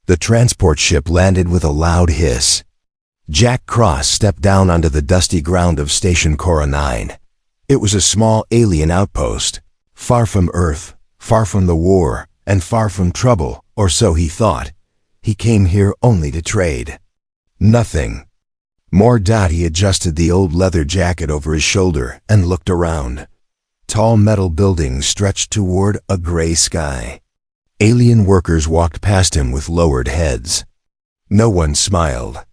The transport ship landed with a loud hiss. Jack Cross stepped down onto the dusty ground of Station Cora 9. It was a small alien outpost, far from Earth, far from the war, and far from trouble, or so he thought. He came here only to trade. Nothing. More. He adjusted the old leather jacket over his shoulder and looked around. Tall metal buildings stretched toward a gray sky. Alien workers walked past him with lowered heads. No one smiled.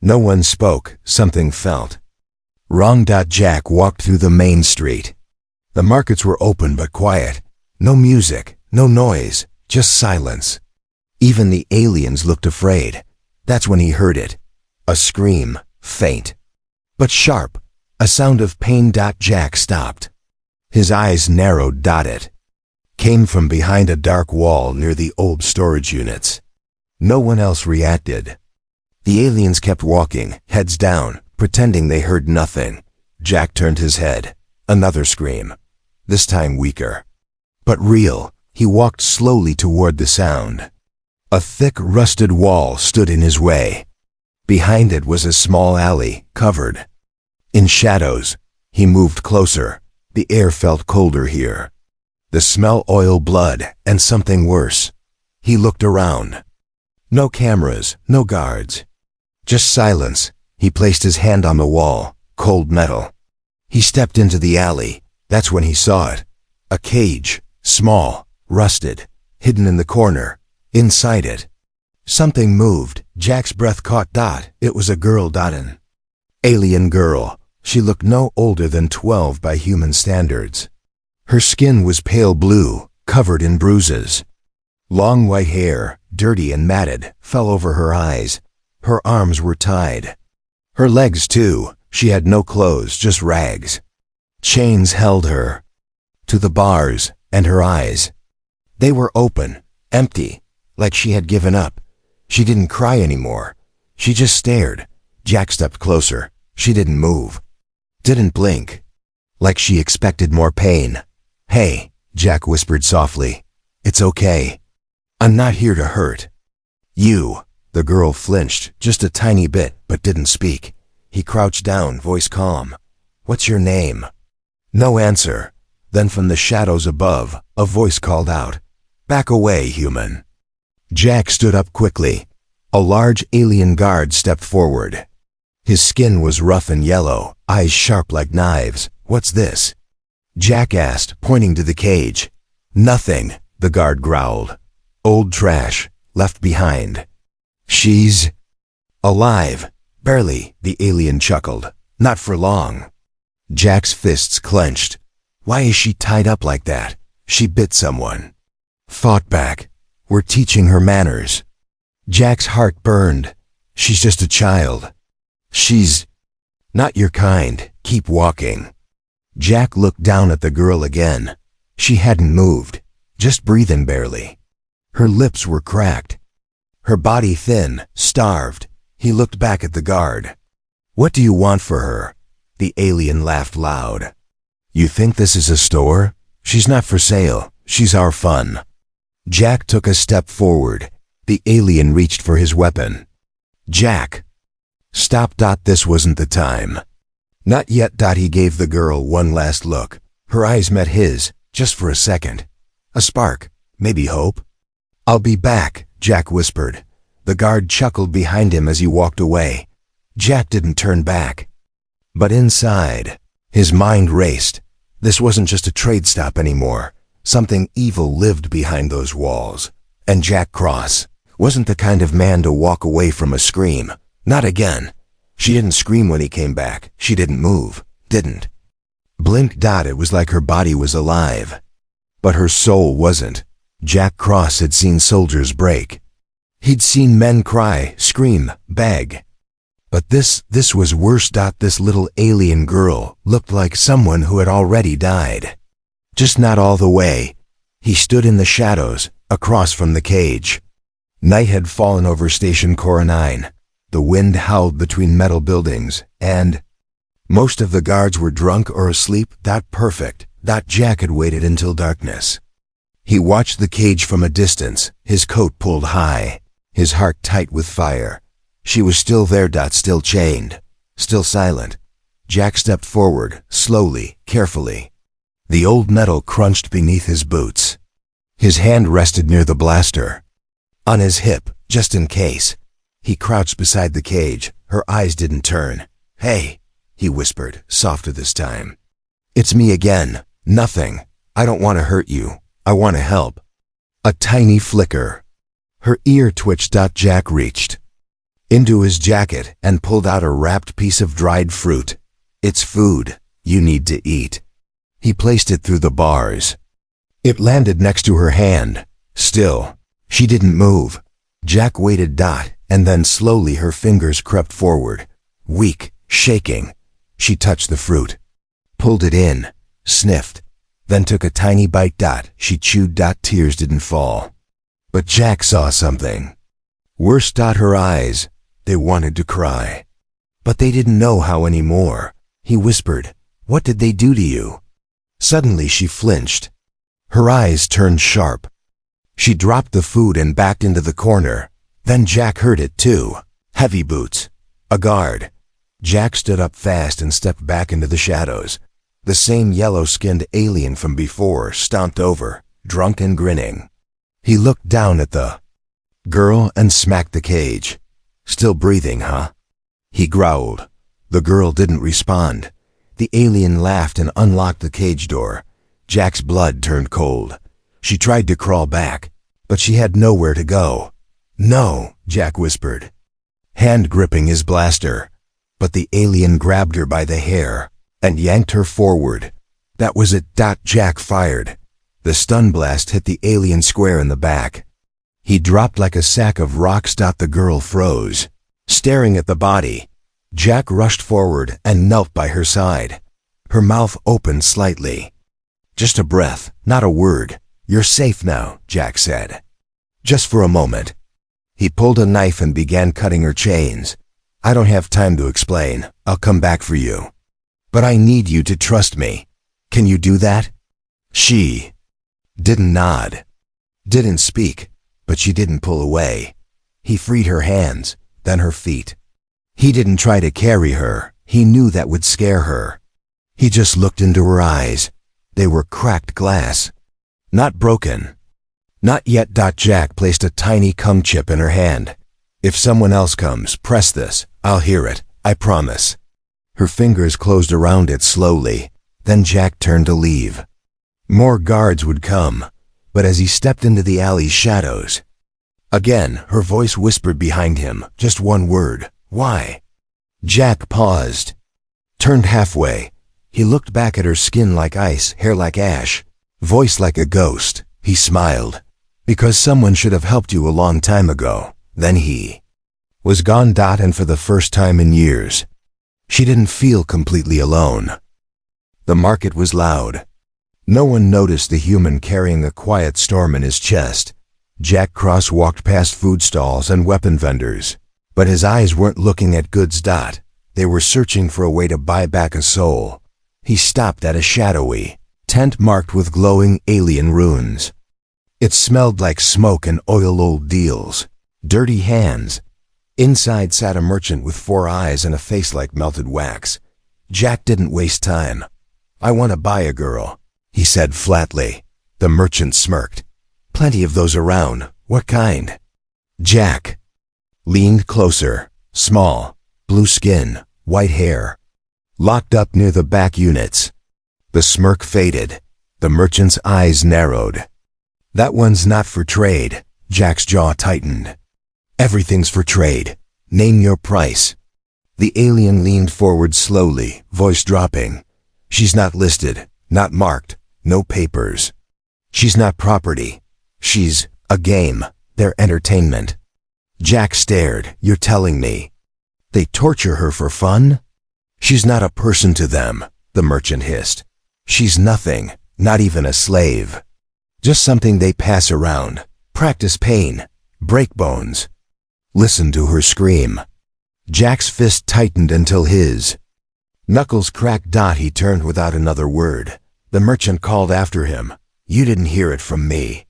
No one spoke. Something felt wrong. Jack walked through the main street. The markets were open but quiet. No music, no noise, just silence. Even the aliens looked afraid. That's when he heard it. A scream, faint, but sharp. A sound of pain. Jack stopped. His eyes narrowed. It came from behind a dark wall near the old storage units. No one else reacted. The aliens kept walking, heads down, pretending they heard nothing. Jack turned his head. Another scream. This time weaker, but real. He walked slowly toward the sound. A thick, rusted wall stood in his way. Behind it was a small alley, covered in shadows. He moved closer. The air felt colder here. The smell, oil, blood, and something worse. He looked around. No cameras, no guards. Just silence. He placed his hand on the wall, cold metal. He stepped into the alley. That's when he saw it. A cage, small, rusted, hidden in the corner. Inside it, something moved. Jack's breath caught. It was a girl. An alien girl. She looked no older than 12 by human standards. Her skin was pale blue, covered in bruises. Long white hair, dirty and matted, fell over her eyes. Her arms were tied. Her legs too. She had no clothes, just rags. Chains held her to the bars, and her eyes. They were open, empty, like she had given up. She didn't cry anymore. She just stared. Jack stepped closer. She didn't move. Didn't blink. Like she expected more pain. "Hey," Jack whispered softly. "It's okay. I'm not here to hurt you." The girl flinched, just a tiny bit, but didn't speak. He crouched down, voice calm. "What's your name?" No answer. Then from the shadows above, a voice called out, "Back away, human." Jack stood up quickly. A large alien guard stepped forward. His skin was rough and yellow, eyes sharp like knives. "What's this?" Jack asked, pointing to the cage. "Nothing," the guard growled. "Old trash, left behind." "She's alive." "Barely," the alien chuckled. "Not for long." Jack's fists clenched. "Why is she tied up like that?" "She bit someone." "Fought back. We're teaching her manners." Jack's heart burned. "She's just a child." "She's not your kind. Keep walking." Jack looked down at the girl again. She hadn't moved, just breathing barely. Her lips were cracked. Her body thin, starved. He looked back at the guard. "What do you want for her?" The alien laughed loud. "You think this is a store? She's not for sale. She's our fun." Jack took a step forward. The alien reached for his weapon. "Jack, stop. This wasn't the time." "Not yet." He gave the girl one last look. Her eyes met his, just for a second. A spark, maybe hope. "I'll be back," Jack whispered. The guard chuckled behind him as he walked away. Jack didn't turn back. But inside, his mind raced. This wasn't just a trade stop anymore. Something evil lived behind those walls. And Jack Cross wasn't the kind of man to walk away from a scream. Not again. She didn't scream when he came back. She didn't move. Didn't blink. It was like her body was alive. But her soul wasn't. Jack Cross had seen soldiers break. He'd seen men cry, scream, beg. But this was worse. This little alien girl looked like someone who had already died. Just not all the way. He stood in the shadows, across from the cage. Night had fallen over Station Cora 9. The wind howled between metal buildings, and most of the guards were drunk or asleep. Perfect. Jack had waited until darkness. He watched the cage from a distance, his coat pulled high. his heart tight with fire. She was still there. Still chained, still silent. Jack stepped forward, slowly, carefully. The old metal crunched beneath his boots. His hand rested near the blaster. On his hip, just in case. He crouched beside the cage. Her eyes didn't turn. "Hey," he whispered, softer this time. "It's me again. Nothing. I don't want to hurt you. I want to help." A tiny flicker. Her ear twitched. Jack reached into his jacket and pulled out a wrapped piece of dried fruit. "It's food. You need to eat." He placed it through the bars. It landed next to her hand. Still, she didn't move. Jack waited. And then slowly her fingers crept forward. Weak, shaking. She touched the fruit, pulled it in, sniffed, then took a tiny bite. She chewed. Tears didn't fall. But Jack saw something. Worse. Her eyes. They wanted to cry. But they didn't know how anymore. He whispered, "What did they do to you?" Suddenly she flinched. Her eyes turned sharp. She dropped the food and backed into the corner. Then Jack heard it too. Heavy boots. A guard. Jack stood up fast and stepped back into the shadows. The same yellow-skinned alien from before stomped over, drunk and grinning. He looked down at the girl and smacked the cage. "Still breathing, huh?" he growled. The girl didn't respond. The alien laughed and unlocked the cage door. Jack's blood turned cold. She tried to crawl back, but she had nowhere to go. "No," Jack whispered, hand gripping his blaster. But the alien grabbed her by the hair and yanked her forward. That was it. Jack fired. The stun blast hit the alien square in the back. He dropped like a sack of rocks. The girl froze, staring at the body. Jack rushed forward and knelt by her side. Her mouth opened slightly. "Just a breath, not a word. You're safe now," Jack said. "Just for a moment." He pulled a knife and began cutting her chains. "I don't have time to explain. I'll come back for you. But I need you to trust me. Can you do that?" She didn't nod, didn't speak, but she didn't pull away. He freed her hands, then her feet. He didn't try to carry her. He knew that would scare her. He just looked into her eyes. They were cracked glass. Not broken. Not yet. Jack placed a tiny cum chip in her hand. "If someone else comes, press this. I'll hear it. I promise." Her fingers closed around it slowly. Then Jack turned to leave. More guards would come, but as he stepped into the alley's shadows, again her voice whispered behind him, just one word, "Why?" Jack paused, turned halfway. He looked back at her, skin like ice, hair like ash, voice like a ghost. He smiled. "Because someone should have helped you a long time ago." Then he was gone. And for the first time in years, she didn't feel completely alone. The market was loud. No one noticed the human carrying a quiet storm in his chest. Jack walked past food stalls and weapon vendors, but his eyes weren't looking at goods. They were searching for a way to buy back a soul. He stopped at a shadowy tent marked with glowing alien runes. It smelled like smoke and oil-old deals. Dirty hands. Inside sat a merchant with 4 eyes and a face like melted wax. Jack didn't waste time. "I want to buy a girl," he said flatly. The merchant smirked. "Plenty of those around. What kind?" Jack leaned closer. Small, blue skin, white hair. Locked up near the back units. The smirk faded. The merchant's eyes narrowed. "That one's not for trade." Jack's jaw tightened. "Everything's for trade. Name your price." The alien leaned forward slowly, voice dropping. "She's not listed, not marked, no papers. She's not property. She's a game, their entertainment." Jack stared. "You're telling me they torture her for fun?" "She's not a person to them," the merchant hissed. "She's nothing, not even a slave. Just something they pass around, practice pain, break bones. Listen to her scream." Jack's fist tightened until his knuckles cracked. He turned without another word. The merchant called after him, "You didn't hear it from me."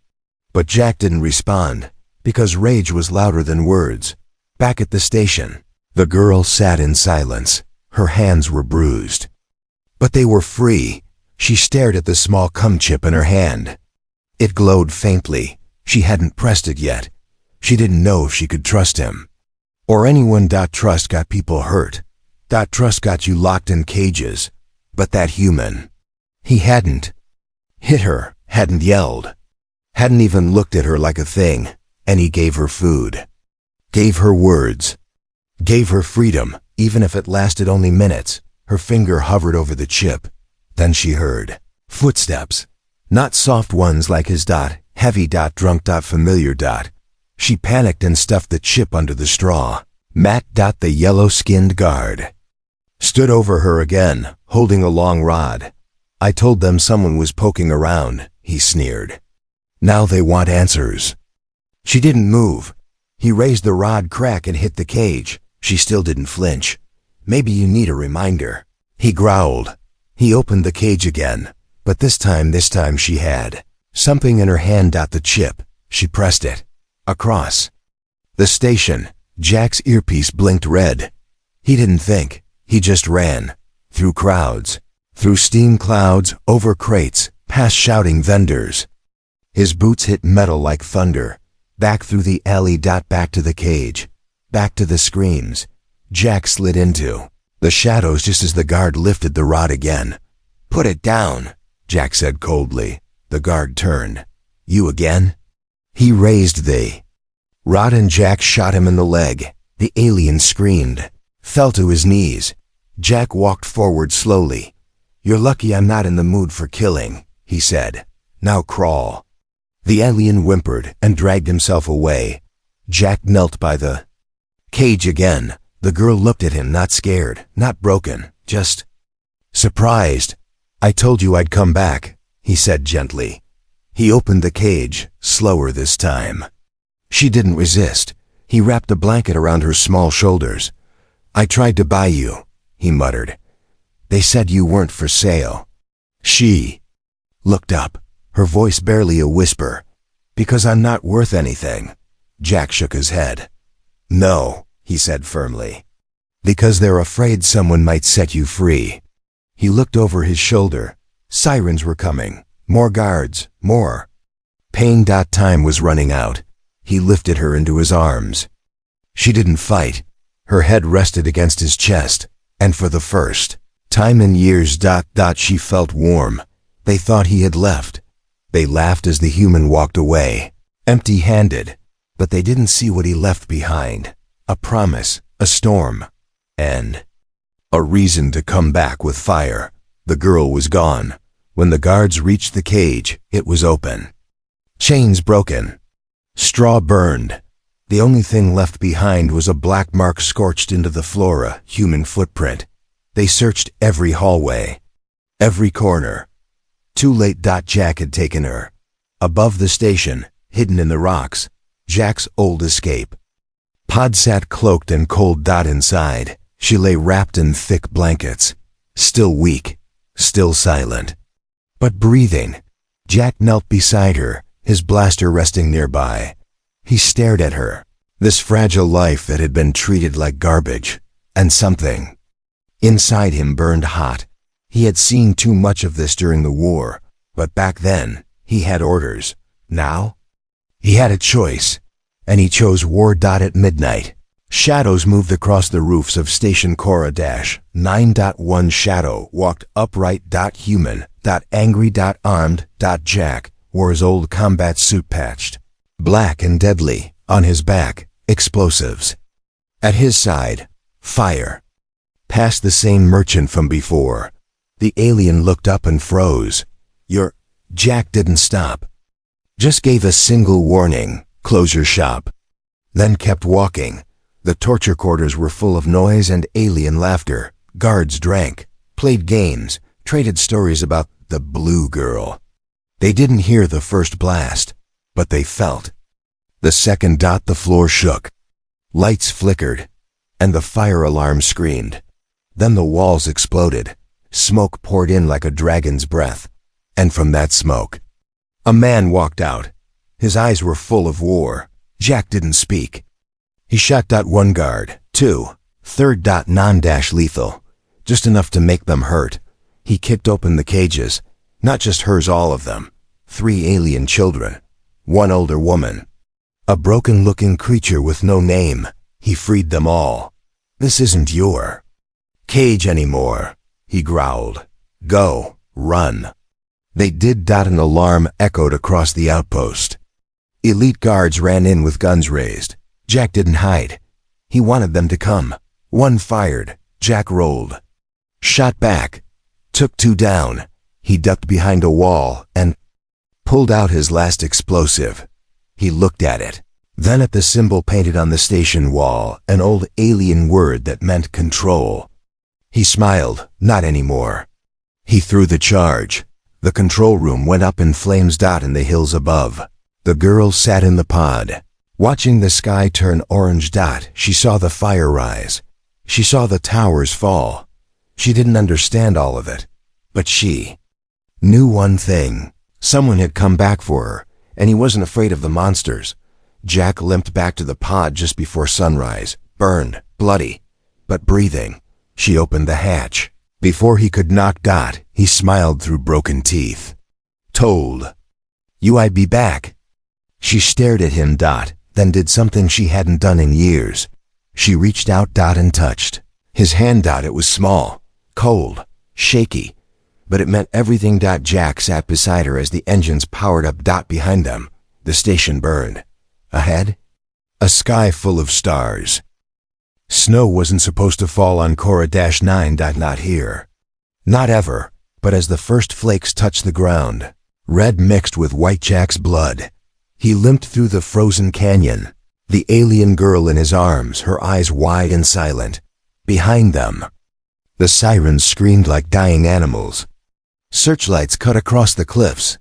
But Jack didn't respond. because rage was louder than words. Back at the station, the girl sat in silence. Her hands were bruised. But they were free. She stared at the small cum chip in her hand. It glowed faintly. She hadn't pressed it yet. She didn't know if she could trust him. Or anyone. Trust got people hurt. Trust got you locked in cages. But that human, he hadn't hit her, hadn't yelled, hadn't even looked at her like a thing, and he gave her food, gave her words, gave her freedom, even if it lasted only minutes. Her finger hovered over the chip. Then she heard footsteps, not soft ones like his. Heavy. Drunk. Familiar. She panicked and stuffed the chip under the straw. Matt. The yellow-skinned guard stood over her again, holding a long rod. I told them someone was poking around, he sneered. Now they want answers. She didn't move. He raised the rod crack and hit the cage. She still didn't flinch. Maybe you need a reminder, he growled. He opened the cage again, but this time she had something in her hand. The chip. She pressed it. Across the station, Jack's earpiece blinked red. He didn't think. He just ran. Through crowds. Through steam clouds, over crates, past shouting vendors. His boots hit metal like thunder. Back through the alley. Back to the cage. Back to the screams. Jack slid into the shadows just as the guard lifted the rod again. Put it down, Jack said coldly. The guard turned. You again? He raised the rod and Jack shot him in the leg. The alien screamed, fell to his knees. Jack walked forward slowly. You're lucky I'm not in the mood for killing, he said. Now crawl. The alien whimpered and dragged himself away. Jack knelt by the cage again. The girl looked at him, not scared, not broken, just surprised. I told you I'd come back, he said gently. He opened the cage, slower this time. She didn't resist. He wrapped a blanket around her small shoulders. I tried to buy you, he muttered. They said you weren't for sale. She looked up, her voice barely a whisper. Because I'm not worth anything. Jack shook his head. No, he said firmly. Because they're afraid someone might set you free. He looked over his shoulder. Sirens were coming. More guards, more. Pain. Time was running out. He lifted her into his arms. She didn't fight. Her head rested against his chest, and for the first time in years. She felt warm. They thought he had left. They laughed as the human walked away, empty-handed, but they didn't see what he left behind. A promise, a storm, and a reason to come back with fire. The girl was gone. When the guards reached the cage, it was open. Chains broken. Straw burned. The only thing left behind was a black mark scorched into the floor, a human footprint. They searched every hallway, every corner. Too late. Jack had taken her. Above the station, hidden in the rocks, Jack's old escape pod sat cloaked and cold. Inside, she lay wrapped in thick blankets, still weak, still silent, but breathing. Jack knelt beside her, his blaster resting nearby. He stared at her, this fragile life that had been treated like garbage, and something inside him burned hot. He had seen too much of this during the war, but back then, he had orders. Now, he had a choice, and he chose war. At midnight, shadows moved across the roofs of Station Cora. 9.1 shadow walked upright. Human. Angry. Armed. Jack wore his old combat suit patched black and deadly. On his back, explosives. At his side, fire. Past the same merchant from before. The alien looked up and froze. Jack didn't stop. Just gave a single warning, close your shop. Then kept walking. The torture quarters were full of noise and alien laughter. Guards drank, played games, traded stories about the blue girl. They didn't hear the first blast, but they felt the second. The floor shook. Lights flickered, and the fire alarm screamed. Then the walls exploded. Smoke poured in like a dragon's breath. And from that smoke, a man walked out. His eyes were full of war. Jack didn't speak. He shot one guard, two, third non-lethal, just enough to make them hurt. He kicked open the cages, not just hers, all of them. 3 alien children, 1 older woman, a broken-looking creature with no name. He freed them all. This isn't your cage anymore, he growled. Go, run. They did. An alarm echoed across the outpost. Elite guards ran in with guns raised. Jack didn't hide. He wanted them to come. One fired. Jack rolled. Shot back. Took 2 down. He ducked behind a wall and pulled out his last explosive. He looked at it, then at the symbol painted on the station wall, an old alien word that meant control. He smiled. Not anymore. He threw the charge. The control room went up in flames. In the hills above, the girl sat in the pod, watching the sky turn orange. She saw the fire rise. She saw the towers fall. She didn't understand all of it, but she knew one thing. Someone had come back for her, and he wasn't afraid of the monsters. Jack limped back to the pod just before sunrise, burned, bloody, but breathing. She opened the hatch. Before he could knock, he smiled through broken teeth. Told you I'd be back. She stared at him, then did something she hadn't done in years. She reached out, and touched his hand. It was small, cold, shaky, but it meant everything. Jack sat beside her as the engines powered up. Behind them, the station burned. Ahead, a sky full of stars. Snow wasn't supposed to fall on Cora-9. Not here. Not ever. But as the first flakes touched the ground, red mixed with white, Jack's blood, he limped through the frozen canyon, the alien girl in his arms, her eyes wide and silent. Behind them, the sirens screamed like dying animals. Searchlights cut across the cliffs.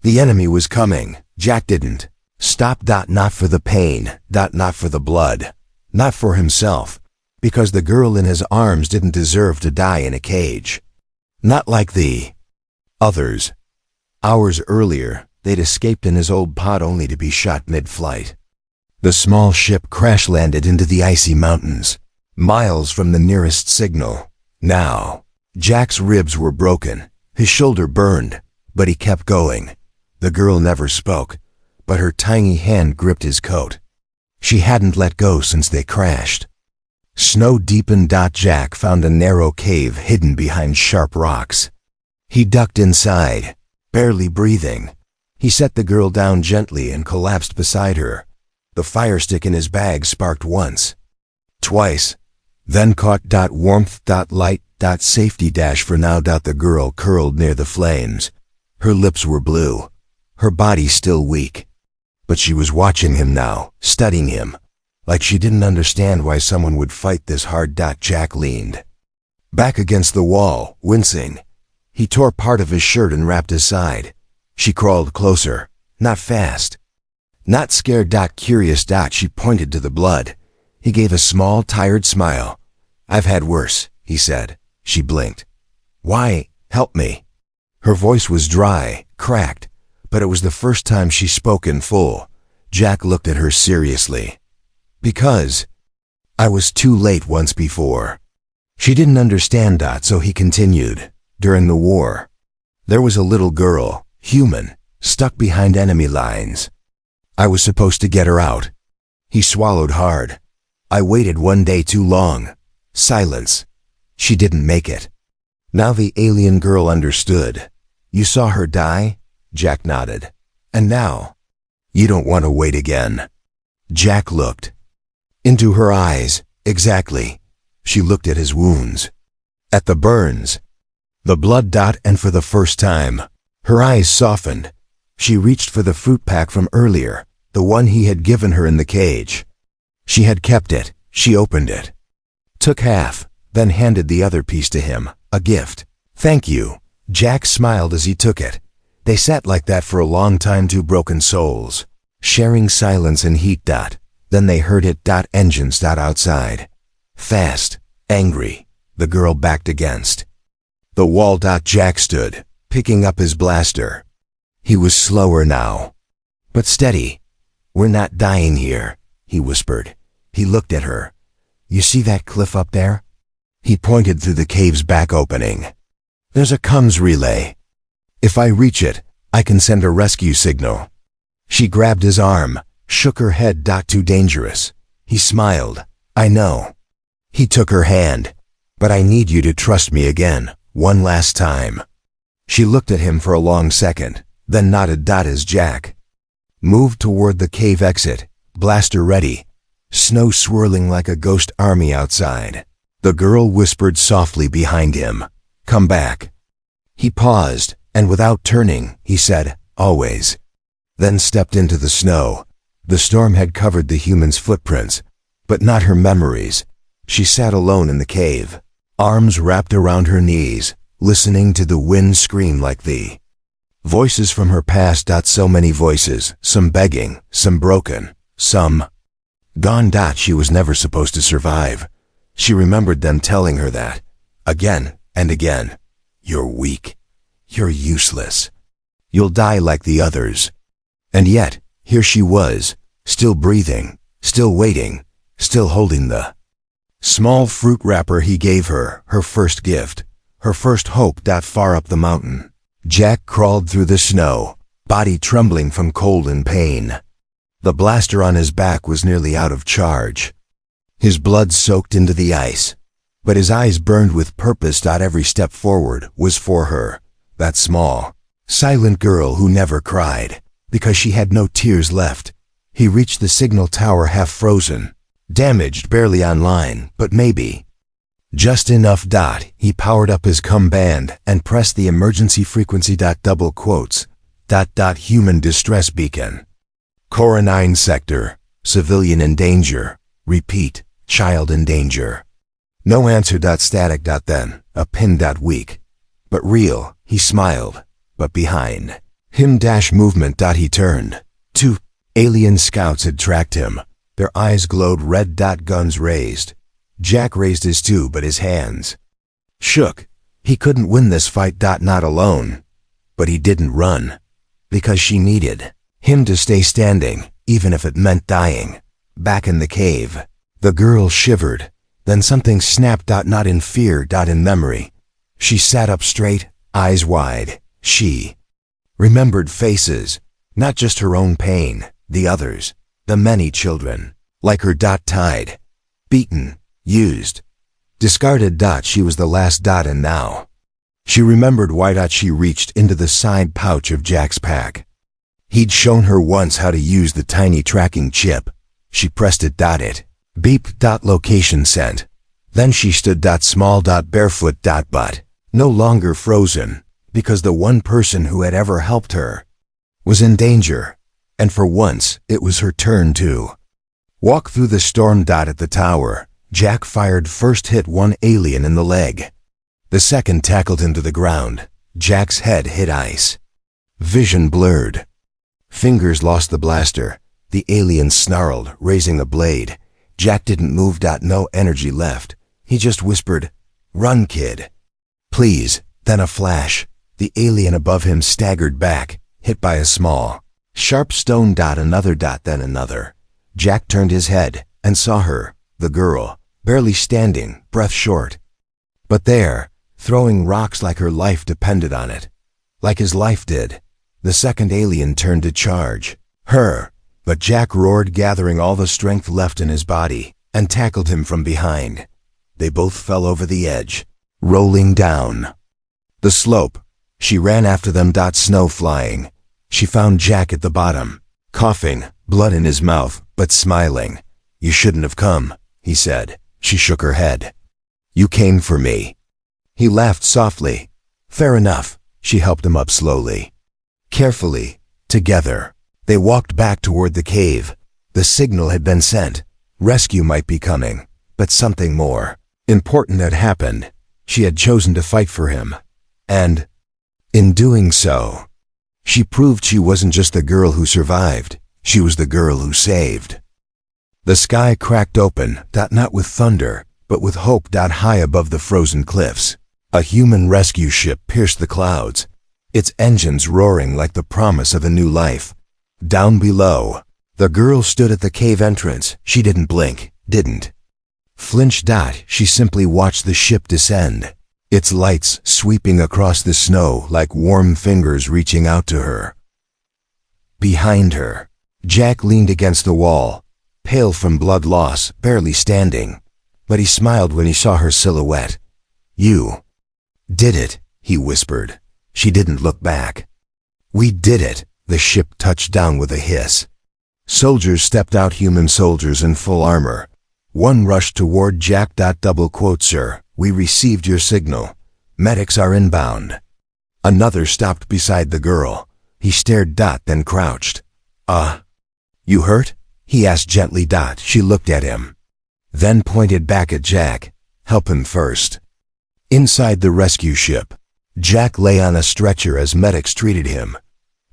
The enemy was coming. Jack didn't stop. Not for the pain. Not for the blood. Not for himself, because the girl in his arms didn't deserve to die in a cage. Not like the others. Hours earlier, they'd escaped in his old pod only to be shot mid-flight. The small ship crash-landed into the icy mountains, miles from the nearest signal. Now, Jack's ribs were broken, his shoulder burned, but he kept going. The girl never spoke, but her tiny hand gripped his coat. She hadn't let go since they crashed. Snow deepened. Jack found a narrow cave hidden behind sharp rocks. He ducked inside, barely breathing. He set the girl down gently and collapsed beside her. The fire stick in his bag sparked once, twice, then caught. Warmth. Light. Safety. For now. The girl curled near the flames. Her lips were blue, her body still weak. But she was watching him now, studying him, like she didn't understand why someone would fight this hard. Jack leaned back against the wall, wincing. He tore part of his shirt and wrapped his side. She crawled closer, not fast, not scared. Curious. She pointed to the blood. He gave a small, tired smile. I've had worse, he said. She blinked. Why, help me. Her voice was dry, cracked, but it was the first time she spoke in full. Jack looked at her seriously. Because I was too late once before. She didn't understand. So he continued. During the war, there was a little girl, human, stuck behind enemy lines. I was supposed to get her out. He swallowed hard. I waited one day too long. Silence. She didn't make it. Now the alien girl understood. You saw her die? Jack nodded. And now, you don't want to wait again. Jack looked into her eyes. Exactly. She looked at his wounds, at the burns, the blood. And for the first time, her eyes softened. She reached for the fruit pack from earlier, the one he had given her in the cage. She had kept it. She opened it, took half, then handed the other piece to him, a gift. Thank you. Jack smiled as he took it. They sat like that for a long time, two broken souls, sharing silence and heat. Then they heard it. Engines. Outside. Fast, angry, the girl backed against the wall. Jack stood, picking up his blaster. He was slower now, but steady. "We're not dying here," he whispered. He looked at her. "You see that cliff up there?" He pointed through the cave's back opening. "There's a comms relay. If I reach it, I can send a rescue signal." She grabbed his arm, shook her head. "Too dangerous." He smiled. "I know." He took her hand. "But I need you to trust me again, one last time." She looked at him for a long second, then nodded. As Jack moved toward the cave exit, blaster ready, snow swirling like a ghost army outside, the girl whispered softly behind him, "Come back." He paused, and without turning, he said, "Always." Then stepped into the snow. The storm had covered the human's footprints, but not her memories. She sat alone in the cave, arms wrapped around her knees, listening to the wind scream like the voices from her past. So many voices, some begging, some broken, some gone. She was never supposed to survive. She remembered them telling her that, again and again. "You're weak. You're useless. You'll die like the others." And yet, here she was, still breathing, still waiting, still holding the small fruit wrapper he gave her, her first gift, her first hope. Far up the mountain, Jack crawled through the snow, body trembling from cold and pain. The blaster on his back was nearly out of charge. His blood soaked into the ice, but his eyes burned with purpose. Every step forward was for her, that small, silent girl who never cried, because she had no tears left. He reached the signal tower half frozen, damaged, barely online, but maybe just enough. He powered up his comm band and pressed the emergency frequency. Double quotes. Human distress beacon. Cora 9 sector. Civilian in danger. Repeat. Child in danger. No answer. Static. Then a pin. Weak. But real. He smiled. But behind him movement. He turned. 2 alien scouts had tracked him. Their eyes glowed red. Guns raised. Jack raised his too, but his hands shook. He couldn't win this fight. Not alone. But he didn't run, because she needed him to stay standing, even if it meant dying. Back in the cave, the girl shivered. Then something snapped. Not in fear. In memory. She sat up straight, eyes wide. She remembered faces, not just her own pain, the others, the many children, like her. Tied, beaten, used, discarded. She was the last. And now she remembered why. She reached into the side pouch of Jack's pack. He'd shown her once how to use the tiny tracking chip. She pressed it. It beeped. Location sent. Then she stood. Small. Barefoot. But no longer frozen, because the one person who had ever helped her was in danger. And for once, it was her turn to walk through the storm. At the tower, Jack fired. First hit one alien in the leg. The second tackled him to the ground. Jack's head hit ice. Vision blurred. Fingers lost the blaster. The alien snarled, raising the blade. Jack didn't move. No energy left. He just whispered, "Run, kid. Please." Then a flash. The alien above him staggered back, hit by a small, sharp stone. Another. Then another. Jack turned his head and saw her, the girl, barely standing, breath short. But there, throwing rocks like her life depended on it. Like his life did. The second alien turned to charge her, but Jack roared, gathering all the strength left in his body, and tackled him from behind. They both fell over the edge, rolling down the slope. She ran after them. Snow flying. She found Jack at the bottom, coughing, blood in his mouth, but smiling. "You shouldn't have come," he said. She shook her head. "You came for me." He laughed softly. "Fair enough." She helped him up slowly. Carefully, together, they walked back toward the cave. The signal had been sent. Rescue might be coming, but something more important had happened. She had chosen to fight for him. And in doing so, she proved she wasn't just the girl who survived. She was the girl who saved. The sky cracked open, not with thunder, but with hope. High above the frozen cliffs, a human rescue ship pierced the clouds, its engines roaring like the promise of a new life. Down below, The girl stood at the cave entrance. She didn't blink, didn't flinch. She simply watched the ship descend, its lights sweeping across the snow like warm fingers reaching out to her. Behind her, Jack leaned against the wall, pale from blood loss, barely standing, but he smiled when he saw her silhouette. "You did it," he whispered. She didn't look back. "We did it." The ship touched down with a hiss. Soldiers stepped out, human soldiers in full armor. One rushed toward Jack. "Sir, we received your signal. Medics are inbound." Another stopped beside the girl. He stared, then crouched. You hurt?" he asked gently. She looked at him, then pointed back at Jack. "Help him first." Inside the rescue ship, Jack lay on a stretcher as medics treated him.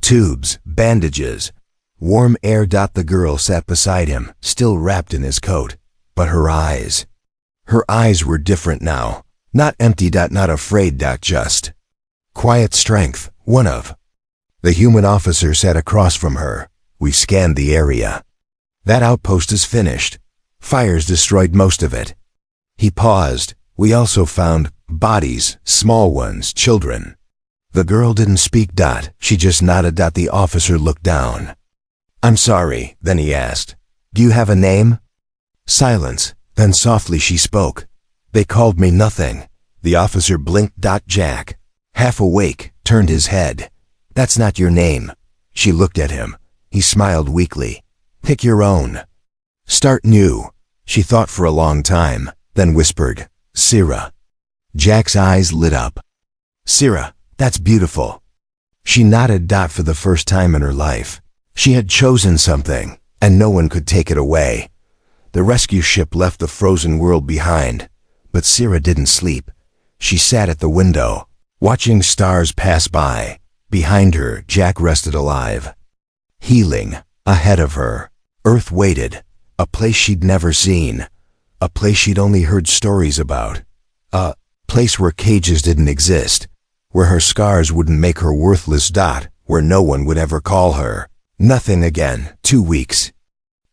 Tubes, bandages, warm air. The girl sat beside him, still wrapped in his coat, but her eyes were different now. Not empty, not afraid, just quiet strength. One of the human officer sat across from her. "We scanned the area. That outpost is finished. Fires destroyed most of it." He paused. "We also found bodies, small ones, children." The girl didn't speak. She just nodded. The officer looked down. "I'm sorry," then he asked, "do you have a name?" Silence. Then softly she spoke. "They called me nothing." The officer blinked. Jack, half awake, turned his head. "That's not your name." She looked at him. He smiled weakly. "Pick your own. Start new." She thought for a long time, then whispered, "Sira." Jack's eyes lit up. "Sira, that's beautiful." She nodded. For the first time in her life, she had chosen something, and no one could take it away. The rescue ship left the frozen world behind, but Sira didn't sleep. She sat at the window, watching stars pass by. Behind her, Jack rested, alive. Healing. Ahead of her, Earth waited, a place she'd never seen, a place she'd only heard stories about, a place where cages didn't exist, where her scars wouldn't make her worthless. Where no one would ever call her nothing again. 2 weeks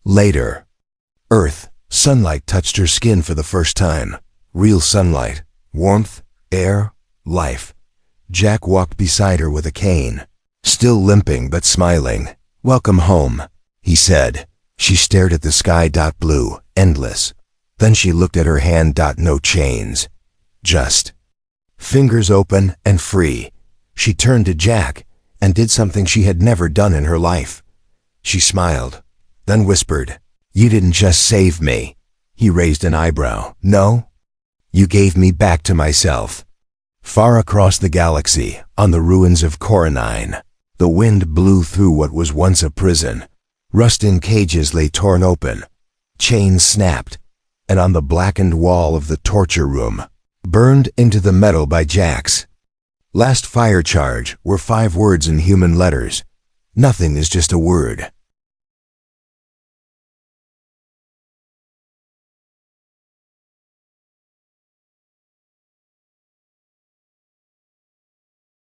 later, Earth, sunlight touched her skin for the first time. Real sunlight, warmth, air, life. Jack walked beside her with a cane, still limping but smiling. "Welcome home," he said. She stared at the sky. Blue, endless. Then she looked at her hand. No chains, just fingers open and free. She turned to Jack and did something she had never done in her life. She smiled, then whispered, "You didn't just save me." He raised an eyebrow. "No, you gave me back to myself." Far across the galaxy, on the ruins of Coronine, the wind blew through what was once a prison. Rust-in cages lay torn open, chains snapped, and on the blackened wall of the torture room, burned into the metal by Jack's last fire charge, were 5 words in human letters. "Nothing is just a word."